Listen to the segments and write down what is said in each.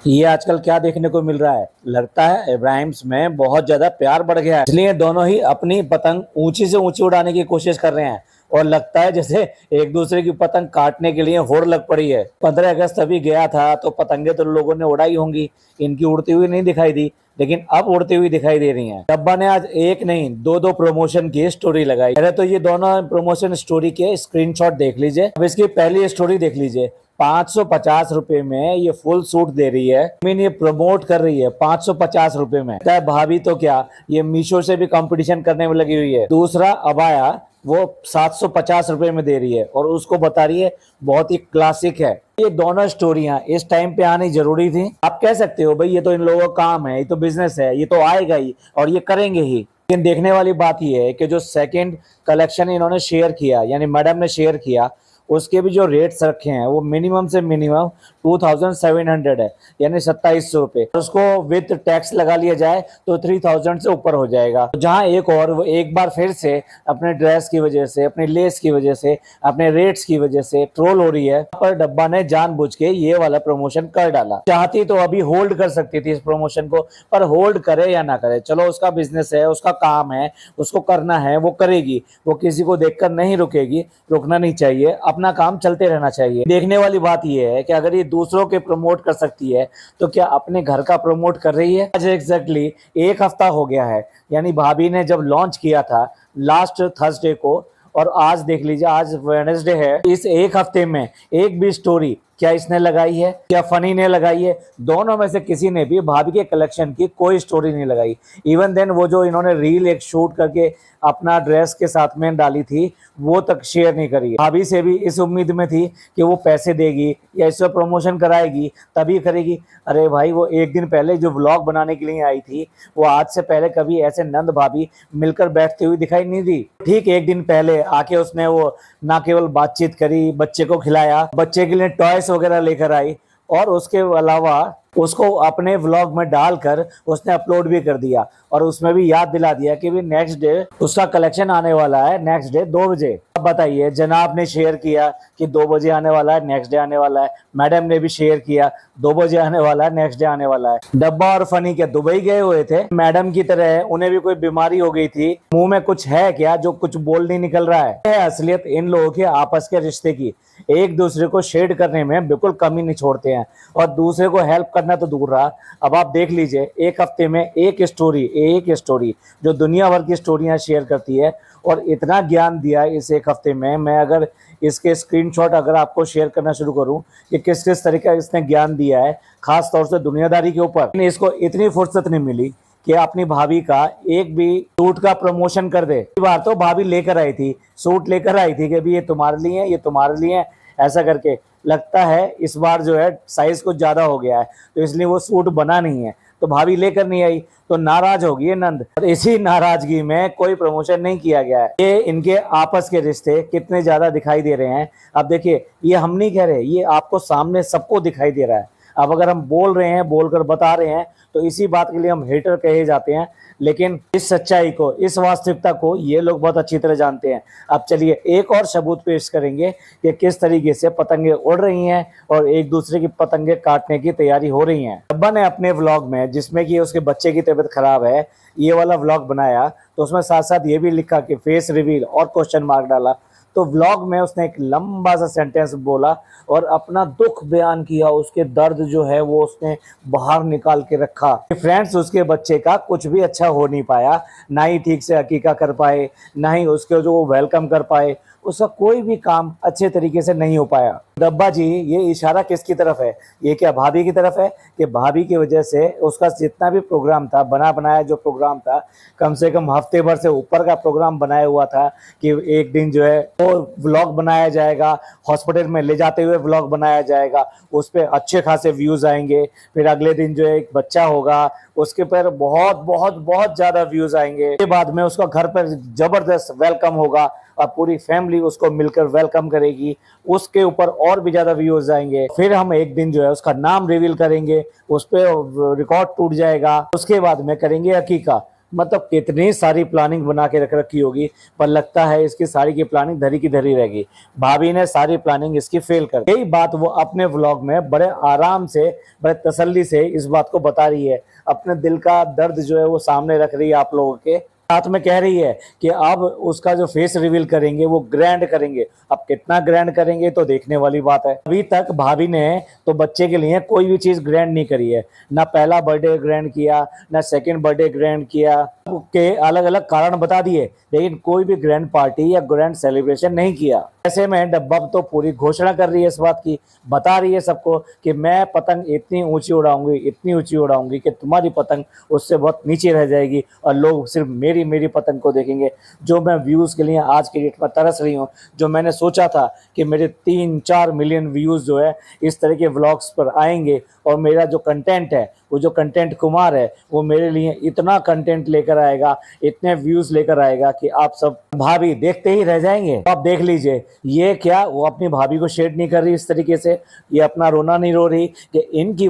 ये आजकल क्या देखने को मिल रहा है, लगता है इब्राहिम्स में बहुत ज्यादा प्यार बढ़ गया है, इसलिए दोनों ही अपनी पतंग ऊंची से ऊंची उड़ाने की कोशिश कर रहे हैं। और लगता है जैसे एक दूसरे की पतंग काटने के लिए होड़ लग पड़ी है। 15 अगस्त अभी गया था तो पतंगे तो लोगों ने उड़ाई होंगी, इनकी उड़ती हुई नहीं दिखाई दी, लेकिन अब उड़ती हुई दिखाई दे रही हैं। डब्बा ने आज एक नहीं दो दो प्रमोशन की स्टोरी लगाई। पहले तो ये दोनों प्रमोशन स्टोरी के स्क्रीनशॉट देख लीजिए। अब इसकी पहली स्टोरी देख लीजिए। 550 रुपए में ये फुल सूट दे रही है, मीन ये प्रमोट कर रही है 550 रुपए में। भाभी तो क्या, ये मीशो से भी कंपटीशन करने में लगी हुई है। दूसरा अबाया वो 750 रुपए में दे रही है और उसको बता रही है बहुत ही क्लासिक है। ये दोनों स्टोरियां इस टाइम पे आनी जरूरी थी। आप कह सकते हो भाई ये तो इन लोगों का काम है, ये तो बिजनेस है, ये तो आएगा ही और ये करेंगे ही। लेकिन देखने वाली बात ये है कि जो सेकंड कलेक्शन इन्होंने शेयर किया, यानी मैडम ने शेयर किया, उसके भी जो रेट्स रखे हैं वो मिनिमम से मिनिमम 2700 है, यानी 2700 रुपए। उसको विद टैक्स लगा लिया जाए तो 3000 से ऊपर हो जाएगा। जहां एक और वो एक बार फिर से अपने ड्रेस की वजह से, अपने लेस की वजह से, अपने रेट्स की वजह से ट्रोल हो रही है, पर डब्बा ने जानबूझ के ये वाला प्रमोशन कर डाला। चाहती तो अभी होल्ड कर सकती थी इस प्रमोशन को, पर होल्ड करे या ना करे, चलो उसका बिजनेस है, उसका काम है, उसको करना है, वो करेगी। वो किसी को देखकर नहीं रुकेगी, रुकना नहीं चाहिए, अपना काम चलते रहना चाहिए। देखने वाली बात यह है कि अगर ये दूसरों के प्रमोट कर सकती है तो क्या अपने घर का प्रमोट कर रही है। आज एग्जैक्टली एक हफ्ता हो गया है, यानी भाभी ने जब लॉन्च किया था लास्ट थर्सडे को, और आज देख लीजिए आज वेडनेसडे है। इस एक हफ्ते में एक भी स्टोरी क्या इसने लगाई है, क्या फनी ने लगाई है? दोनों में से किसी ने भी भाभी के कलेक्शन की कोई स्टोरी नहीं लगाई। इवन देन वो जो इन्होंने रील एक शूट करके अपना ड्रेस के साथ में डाली थी वो तक शेयर नहीं करी। भाभी से भी इस उम्मीद में थी कि वो पैसे देगी या इससे प्रमोशन कराएगी तभी करेगी। अरे भाई वो एक दिन पहले जो व्लॉग बनाने के लिए आई थी, वो आज से पहले कभी ऐसे नंद भाभी मिलकर बैठती हुई दिखाई नहीं दी। ठीक एक दिन पहले आके उसने वो ना केवल बातचीत करी, बच्चे को खिलाया, बच्चे के लिए टॉयस वगैरह लेकर आई, और उसके अलावा उसको अपने व्लॉग में डालकर उसने अपलोड भी कर दिया और उसमें भी याद दिला दिया कि भी नेक्स्ट डे उसका कलेक्शन आने वाला है, नेक्स्ट डे 2 बजे। अब बताइए, जनाब ने शेयर किया कि 2 बजे आने वाला है, नेक्स्ट डे आने वाला है। मैडम ने भी शेयर किया 2 बजे आने वाला है, नेक्स्ट डे आने वाला है। डब्बा और फनी क्या दुबई गए हुए थे? मैडम की तरह उन्हें भी कोई बीमारी हो गई थी? मुंह में कुछ है क्या जो कुछ बोल नहीं निकल रहा है? असलियत इन लोगों के आपस के रिश्ते की, एक दूसरे को शेड करने में बिल्कुल कमी नहीं छोड़ते हैं और दूसरे को हेल्प करना तो दूर रहा। अब आप देख लीजिए एक हफ्ते में एक स्टोरी जो दुनिया भर की स्टोरियां शेयर करती है, और इतना ज्ञान दिया इस एक हफ्ते में। मैं अगर इसके स्क्रीनशॉट अगर आपको शेयर करना शुरू करूं कि किस किस तरीके का इसने ज्ञान दिया है, खास तौर से दुनियादारी के ऊपर, इसको इतनी फुर्सत नहीं मिली कि अपनी भाभी का एक भी सूट का प्रमोशन कर दे। इस बार तो भाभी लेकर आई थी, सूट लेकर आई थी कि भी ये तुम्हारे लिए है, ये तुम्हारे लिए है, ऐसा करके। लगता है इस बार जो है साइज कुछ ज्यादा हो गया है तो इसलिए वो सूट बना नहीं है, तो भाभी लेकर नहीं आई तो नाराज होगी ये नंद, और इसी नाराजगी में कोई प्रमोशन नहीं किया गया है। ये इनके आपस के रिश्ते कितने ज्यादा दिखाई दे रहे हैं। अब देखिए, ये हम नहीं कह रहे, ये आपको सामने सबको दिखाई दे रहा है। अब अगर हम बोल रहे हैं, बोलकर बता रहे हैं, तो इसी बात के लिए हम हेटर कहे जाते हैं, लेकिन इस सच्चाई को, इस वास्तविकता को ये लोग बहुत अच्छी तरह जानते हैं। अब चलिए एक और सबूत पेश करेंगे कि किस तरीके से पतंगे उड़ रही हैं और एक दूसरे की पतंगे काटने की तैयारी हो रही हैं। डब्बा ने अपने व्लॉग में, जिसमें कि उसके बच्चे की तबीयत खराब है, ये वाला व्लॉग बनाया, तो उसमें साथ साथ ये भी लिखा कि फेस रिवील और क्वेश्चन मार्क डाला। तो व्लॉग में उसने एक लंबा सा सेंटेंस बोला और अपना दुख बयान किया, उसके दर्द जो है वो उसने बाहर निकाल के रखा। फ्रेंड्स, उसके बच्चे का कुछ भी अच्छा हो नहीं पाया, ना ही ठीक से हकीका कर पाए, ना ही उसके जो वेलकम कर पाए, उसका कोई भी काम अच्छे तरीके से नहीं हो पाया। डब्बा जी, ये इशारा किसकी तरफ है? ये क्या भाभी की तरफ है कि भाभी की वजह से उसका जितना भी प्रोग्राम था, बना बनाया जो प्रोग्राम था, कम से कम हफ्ते भर से ऊपर का प्रोग्राम बनाया हुआ था कि एक दिन जो है वो व्लॉग बनाया जाएगा, हॉस्पिटल में ले जाते हुए व्लॉग बनाया जाएगा, उस पर अच्छे खासे व्यूज आएंगे। फिर अगले दिन जो है एक बच्चा होगा, उसके पर बहुत बहुत बहुत ज्यादा व्यूज आएंगे। उसके बाद में उसका घर पर जबरदस्त वेलकम होगा और पूरी फैमिली उसको मिलकर वेलकम करेगी, उसके ऊपर और भी ज्यादा व्यूज आएंगे। फिर हम एक दिन जो है उसका नाम रिवील करेंगे, उस पर रिकॉर्ड टूट जाएगा। उसके बाद में करेंगे हकीका, मतलब कितनी सारी प्लानिंग बना के रख रखी होगी, पर लगता है इसकी सारी की प्लानिंग धरी की धरी रहेगी। भाभी ने सारी प्लानिंग इसकी फेल कर दी। यही बात वो अपने व्लॉग में बड़े आराम से, बड़े तसल्ली से इस बात को बता रही है, अपने दिल का दर्द जो है वो सामने रख रही है आप लोगों के साथ में। कह रही है कि अब उसका जो फेस रिवील करेंगे वो ग्रैंड करेंगे। अब कितना ग्रैंड करेंगे तो देखने वाली बात है। अभी तक भाभी ने तो बच्चे के लिए कोई भी चीज ग्रैंड नहीं करी है, ना पहला बर्थडे ग्रैंड किया, ना सेकंड बर्थडे ग्रैंड किया, के अलग अलग कारण बता दिए, लेकिन कोई भी ग्रैंड पार्टी या ग्रैंड सेलिब्रेशन नहीं किया। ऐसे में डब्बा तो पूरी घोषणा कर रही है इस बात की, बता रही है सबको कि मैं पतंग इतनी ऊंची उड़ाऊंगी, इतनी ऊंची उड़ाऊंगी कि तुम्हारी पतंग उससे बहुत नीचे रह जाएगी और लोग सिर्फ मेरी मेरी पतंग को देखेंगे। जो मैं व्यूज़ के लिए आज की डेट में तरस रही हूँ, जो मैंने सोचा था कि मेरे 3-4 मिलियन व्यूज़ जो है इस तरह के व्लॉग्स पर आएंगे और मेरा जो कंटेंट है, वो जो कंटेंट कुमार है, वो मेरे लिए इतना कंटेंट लेकर आएगा, इतने व्यूज़ लेकर आएगा कि आप सब भाभी देखते ही रह जाएंगे। आप देख लीजिए, ये क्या वो अपनी भाभी को शेड नहीं कर रही इस तरीके से, ये अपना रोना नहीं रो रही कि इनकी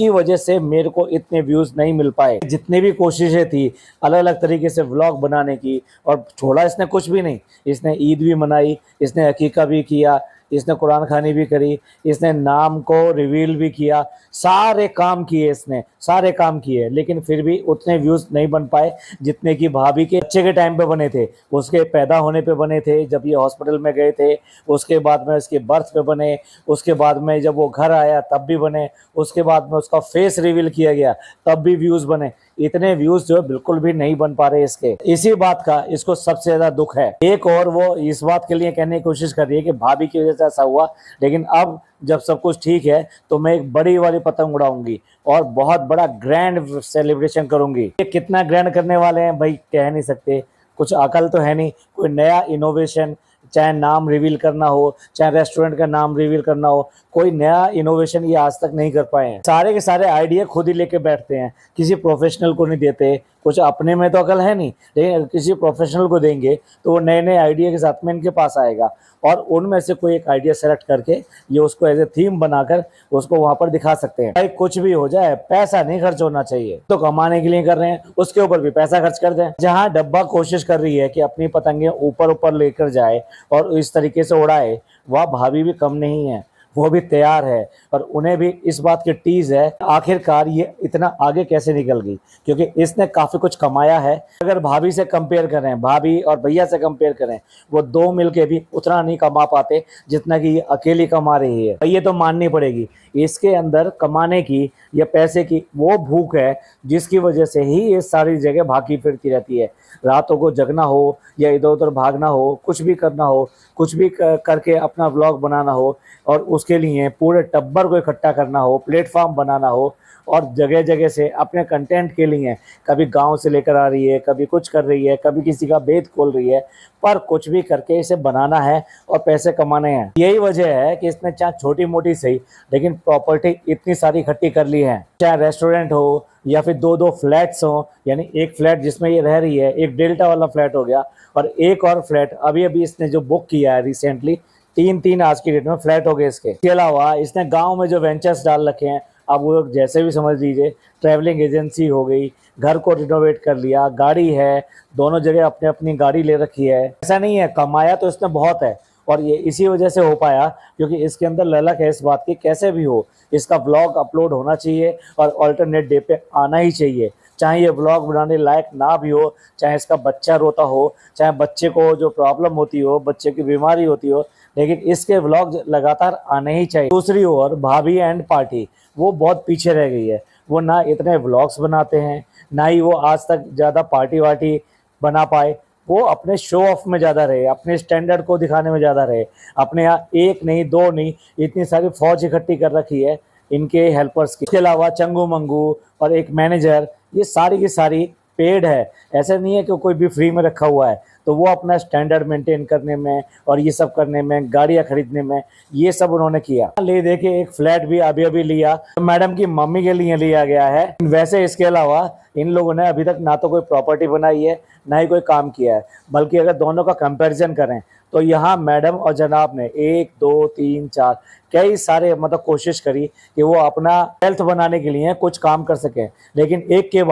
वजह से मेरे को इतने व्यूज़ नहीं मिल पाए। जितनी भी कोशिशें थी अलग अलग तरीके से व्लॉग बनाने की, और छोड़ा इसने कुछ भी नहीं। इसने ईद भी मनाई, इसने अकीका भी किया, इसने कुरान खानी भी करी, इसने नाम को रिवील भी किया, सारे काम किए, इसने सारे काम किए, लेकिन फिर भी उतने व्यूज़ नहीं बन पाए जितने कि भाभी के बच्चे के टाइम पे बने थे, उसके पैदा होने पे बने थे, जब ये हॉस्पिटल में गए थे, उसके बाद में उसके बर्थ पे बने, उसके बाद में जब वो घर आया तब भी बने, उसके बाद में उसका फेस रिवील किया गया तब भी व्यूज़ बने। इतने व्यूज जो है बिल्कुल भी नहीं बन पा रहे इसके। इसी बात का इसको सबसे ज्यादा दुख है। एक और वो इस बात के लिए कहने की कोशिश कर रही है कि भाभी की वजह से ऐसा हुआ, लेकिन अब जब सब कुछ ठीक है तो मैं एक बड़ी वाली पतंग उड़ाऊंगी और बहुत बड़ा ग्रैंड सेलिब्रेशन करूंगी। ये कितना ग्रैंड करने वाले हैं भाई कह नहीं सकते, कुछ अकल तो है नहीं। कोई नया इनोवेशन, चाहे नाम रिवील करना हो, चाहे रेस्टोरेंट का नाम रिवील करना हो, कोई नया इनोवेशन ये आज तक नहीं कर पाए हैं। सारे के सारे आइडिया खुद ही लेके बैठते हैं, किसी प्रोफेशनल को नहीं देते। कुछ अपने में तो अकल है नहीं, लेकिन किसी प्रोफेशनल को देंगे तो वो नए नए आइडिया के साथ में इनके पास आएगा और उनमें से कोई एक आइडिया सेलेक्ट करके ये उसको एज ए थीम बनाकर उसको वहां पर दिखा सकते हैं। भाई कुछ भी हो जाए, पैसा नहीं खर्च होना चाहिए। तो कमाने के लिए कर रहे हैं, उसके ऊपर भी पैसा खर्च कर दें। जहां डब्बा कोशिश कर रही है कि अपनी पतंगे ऊपर ऊपर लेकर जाए और इस तरीके से उड़ाए, वह भाभी भी कम नहीं है, वो भी तैयार है और उन्हें भी इस बात की टीज है आखिरकार ये इतना आगे कैसे निकल गई, क्योंकि इसने काफी कुछ कमाया है। अगर भाभी से कंपेयर करें, भाभी और भैया से कंपेयर करें, वो दो मिलके भी उतना नहीं कमा पाते जितना कि ये अकेली कमा रही है। ये तो माननी पड़ेगी, इसके अंदर कमाने की या पैसे की वो भूख है जिसकी वजह से ही ये सारी जगह भागी फिरती रहती है। रातों को जगना हो या इधर उधर भागना हो, कुछ भी करना हो, कुछ भी करके अपना व्लॉग बनाना हो और उसके लिए पूरे टब्बर को इकट्ठा करना हो, प्लेटफॉर्म बनाना हो और जगह जगह से अपने कंटेंट के लिए कभी गांव से लेकर आ रही है, कभी कुछ कर रही है, कभी किसी का भेद खोल रही है, पर कुछ भी करके इसे बनाना है और पैसे कमाने हैं। यही वजह है कि इसने चाहे छोटी मोटी सही लेकिन प्रॉपर्टी इतनी सारी इकट्ठी कर ली है। चाहे रेस्टोरेंट हो या फिर दो फ्लैट्स हो, यानी एक फ्लैट जिसमें ये रह रही है, एक डेल्टा वाला फ्लैट हो गया और एक और फ्लैट अभी अभी इसने जो बुक किया है रिसेंटली, तीन आज की डेट में फ्लैट हो गए इसके अलावा इसने गांव में जो वेंचर्स डाल रखे हैं, अब वो जैसे भी समझ लीजिए, ट्रैवलिंग एजेंसी हो गई, घर को रिनोवेट कर लिया, गाड़ी है, दोनों जगह अपने अपनी गाड़ी ले रखी है। ऐसा नहीं है, कमाया तो इसने बहुत है और ये इसी वजह से हो पाया क्योंकि इसके अंदर ललक है इस बात की कैसे भी हो इसका व्लॉग अपलोड होना चाहिए और अल्टरनेट डे पे आना ही चाहिए। चाहे ये व्लॉग बनाने लायक ना भी हो, चाहे इसका बच्चा रोता हो, चाहे बच्चे को जो प्रॉब्लम होती हो, बच्चे की बीमारी होती हो, लेकिन इसके व्लॉग लगातार आने ही चाहिए। दूसरी ओर भाभी एंड पार्टी वो बहुत पीछे रह गई है। वो ना इतने व्लॉग्स बनाते हैं, ना ही वो आज तक ज़्यादा पार्टी वार्टी बना पाए। वो अपने शो ऑफ में ज़्यादा रहे, अपने स्टैंडर्ड को दिखाने में ज़्यादा रहे। अपने यहाँ एक नहीं दो नहीं इतनी सारी फौज इकट्ठी कर रखी है इनके हेल्पर्स की। इसके अलावा चंगू मंगू और एक मैनेजर, ये सारी की सारी पेड है, ऐसा नहीं है कि कोई भी फ्री में रखा हुआ है। तो वो अपना स्टैंडर्ड मेंटेन करने में और ये सब करने में, गाड़ियाँ खरीदने में, ये सब उन्होंने किया। ले दे के एक फ्लैट भी अभी अभी लिया, तो मैडम की मम्मी के लिए लिया गया है। वैसे इसके अलावा इन लोगों ने अभी तक ना तो कोई प्रॉपर्टी बनाई है, ना ही कोई काम किया है। बल्कि अगर दोनों का कंपैरिजन करें तो यहाँ मैडम और जनाब ने 1 2 3 4 कई सारे मतलब कोशिश करी कि वो अपना हेल्थ बनाने के लिए कुछ काम कर सकें, लेकिन एक के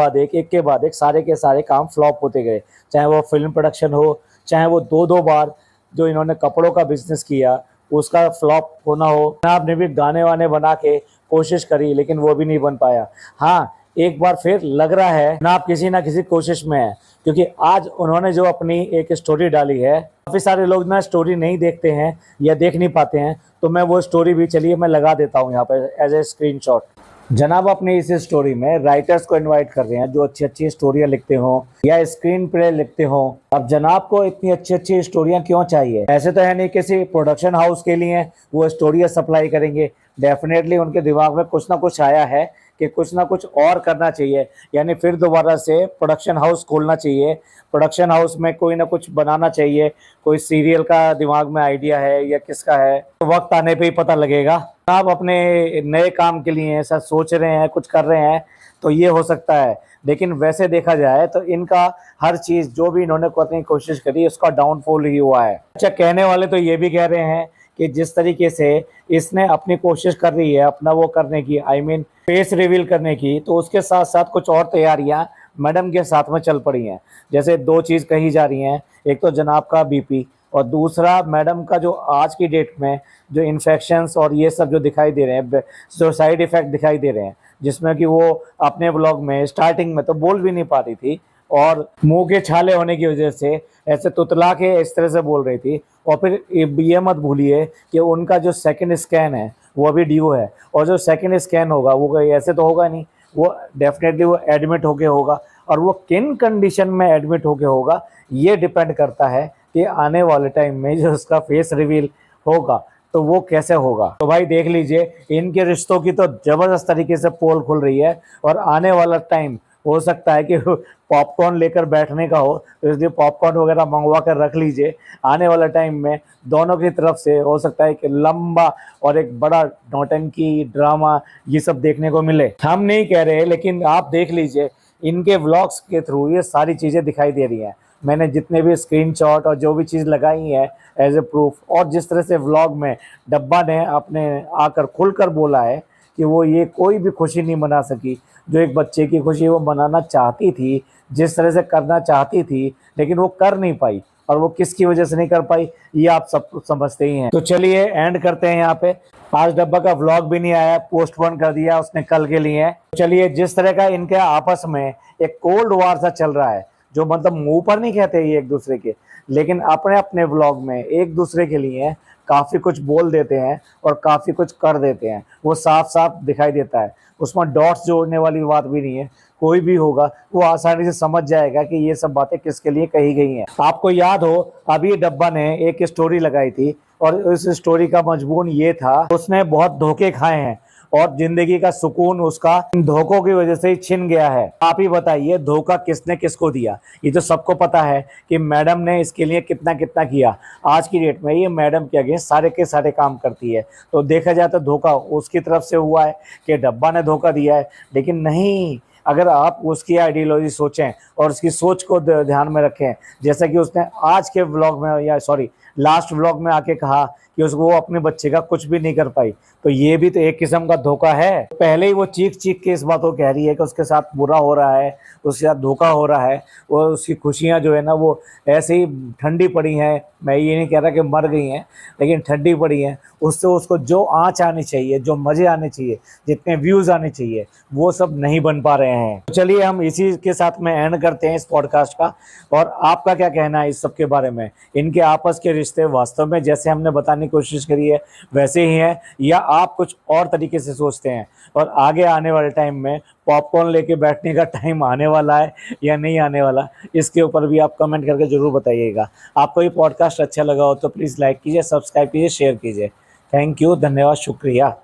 बाद एक सारे के सारे काम फ्लॉप होते गए। चाहे वो फिल्म प्रोडक्शन हो, चाहे वो 2 बार जो इन्होंने कपड़ों का बिजनेस किया उसका फ्लॉप होना हो। आपने भी गाने वाने बना के कोशिश करी लेकिन वो भी नहीं बन पाया। हाँ, एक बार फिर लग रहा है ना आप किसी ना किसी कोशिश में है, क्योंकि आज उन्होंने जो अपनी एक स्टोरी डाली है, काफ़ी सारे लोग ना स्टोरी नहीं देखते हैं या देख नहीं पाते हैं, तो मैं वो स्टोरी भी चलिए मैं लगा देता हूँ यहाँ पर एज ए स्क्रीनशॉट। जनाब अपने इस स्टोरी में राइटर्स को इनवाइट कर रहे हैं जो अच्छी अच्छी स्टोरियाँ लिखते हों या स्क्रीन प्ले लिखते हों। अब जनाब को इतनी अच्छी अच्छी स्टोरियाँ क्यों चाहिए? ऐसे तो है नहीं किसी प्रोडक्शन हाउस के लिए वो स्टोरियाँ सप्लाई करेंगे। डेफिनेटली उनके दिमाग में कुछ ना कुछ आया है कि कुछ ना कुछ और करना चाहिए, यानी फिर दोबारा से प्रोडक्शन हाउस खोलना चाहिए, प्रोडक्शन हाउस में कोई ना कुछ बनाना चाहिए। कोई सीरियल का दिमाग में आइडिया है या किसका है, तो वक्त आने पे ही पता लगेगा। आप अपने नए काम के लिए ऐसा सोच रहे हैं, कुछ कर रहे हैं तो ये हो सकता है, लेकिन वैसे देखा जाए तो इनका हर चीज़ जो भी इन्होंने करने की कोशिश करी उसका डाउनफॉल ही हुआ है। अच्छा, कहने वाले तो ये भी कह रहे हैं कि जिस तरीके से इसने अपनी कोशिश कर रही है अपना वो करने की, आई मीन फेस रिवील करने की, तो उसके साथ साथ कुछ और तैयारियां मैडम के साथ में चल पड़ी हैं। जैसे 2 चीज़ कही जा रही हैं, एक तो जनाब का बीपी और दूसरा मैडम का जो आज की डेट में जो इन्फेक्शंस और ये सब जो दिखाई दे रहे हैं, जो साइड इफ़ेक्ट दिखाई दे रहे हैं, जिसमें कि वो अपने ब्लॉग में स्टार्टिंग में तो बोल भी नहीं पा रही थी और मुंह के छाले होने की वजह से ऐसे तुतला के इस तरह से बोल रही थी। और फिर ये मत भूलिए कि उनका जो सेकंड स्कैन है वो अभी ड्यू है, और जो सेकंड स्कैन होगा वो कोई ऐसे तो होगा नहीं, वो डेफिनेटली वो एडमिट होके होगा, और वो किन कंडीशन में एडमिट होके होगा ये डिपेंड करता है कि आने वाले टाइम में जो उसका फेस रिवील होगा तो वो कैसे होगा। तो भाई देख लीजिए, इनके रिश्तों की तो ज़बरदस्त तरीके से पोल खुल रही है, और आने वाला टाइम हो सकता है कि पॉपकॉर्न लेकर बैठने का हो, तो इसलिए पॉपकॉर्न वगैरह मंगवा कर रख लीजिए। आने वाला टाइम में दोनों की तरफ से हो सकता है कि लंबा और एक बड़ा नौटंकी ड्रामा ये सब देखने को मिले। हम नहीं कह रहे, लेकिन आप देख लीजिए इनके व्लॉग्स के थ्रू ये सारी चीज़ें दिखाई दे रही हैं। मैंने जितने भी स्क्रीनशॉट और जो भी चीज़ लगाई है एज ए प्रूफ, और जिस तरह से व्लॉग में डब्बा ने अपने आकर खुलकर बोला है कि वो ये कोई भी खुशी नहीं मना सकी, जो एक बच्चे की खुशी वो मनाना चाहती थी, जिस तरह से करना चाहती थी, लेकिन वो कर नहीं पाई, और वो किसकी वजह से नहीं कर पाई ये आप सब कुछ समझते ही हैं। तो चलिए एंड करते हैं यहाँ पे। आज डब्बा का व्लॉग भी नहीं आया, पोस्टपोन कर दिया उसने कल के लिए। चलिए, जिस तरह का इनके आपस में एक कोल्ड वार सा चल रहा है, जो मतलब मुंह पर नहीं कहते ये एक दूसरे के, लेकिन अपने अपने व्लॉग में एक दूसरे के लिए काफ़ी कुछ बोल देते हैं और काफ़ी कुछ कर देते हैं, वो साफ साफ दिखाई देता है। उसमें डॉट्स जोड़ने वाली बात भी नहीं है, कोई भी होगा वो आसानी से समझ जाएगा कि ये सब बातें किसके लिए कही गई हैं। आपको याद हो, अभी डब्बा ने एक स्टोरी लगाई थी और उस स्टोरी का मजमून ये था, उसने बहुत धोखे खाए हैं और जिंदगी का सुकून उसका इन धोखों की वजह से ही छिन गया है। आप ही बताइए धोखा किसने किसको दिया? ये तो सबको पता है कि मैडम ने इसके लिए कितना कितना किया। आज की डेट में ये मैडम के अगेंस्ट सारे के सारे काम करती है, तो देखा जाए तो धोखा उसकी तरफ से हुआ है कि डब्बा ने धोखा दिया है। लेकिन नहीं, अगर आप उसकी आइडियोलॉजी सोचें और उसकी सोच को ध्यान में रखें, जैसा कि उसने आज के व्लॉग में या सॉरी लास्ट व्लॉग में आके कहा कि उसको वो अपने बच्चे का कुछ भी नहीं कर पाई, तो ये भी तो एक किस्म का धोखा है। पहले ही वो चीख चीख के इस बात को कह रही है कि उसके साथ बुरा हो रहा है, उसके साथ धोखा हो रहा है, वो उसकी खुशियाँ जो है ना वो ऐसे ही ठंडी पड़ी हैं। मैं ये नहीं कह रहा कि मर गई हैं, लेकिन ठंडी पड़ी हैं। उससे उसको जो आँच आनी चाहिए, जो मज़े आने चाहिए, जितने व्यूज़ आने चाहिए, वो सब नहीं बन पा रहे हैं। तो चलिए हम इसी के साथ में एंड करते हैं इस पॉडकास्ट का। और आपका क्या कहना है इस सब के बारे में? इनके आपस के रिश्ते वास्तव में जैसे हमने बताने की कोशिश करी है वैसे ही हैं, या आप कुछ और तरीके से सोचते हैं? और आगे आने वाले टाइम में पॉपकॉर्न लेके बैठने का टाइम आने वाला है या नहीं आने वाला, इसके ऊपर भी आप कमेंट करके ज़रूर बताइएगा। आपको ये पॉडकास्ट अच्छा लगा हो तो प्लीज़ लाइक कीजिए, सब्सक्राइब कीजिए, शेयर कीजिए। थैंक यू, धन्यवाद, शुक्रिया।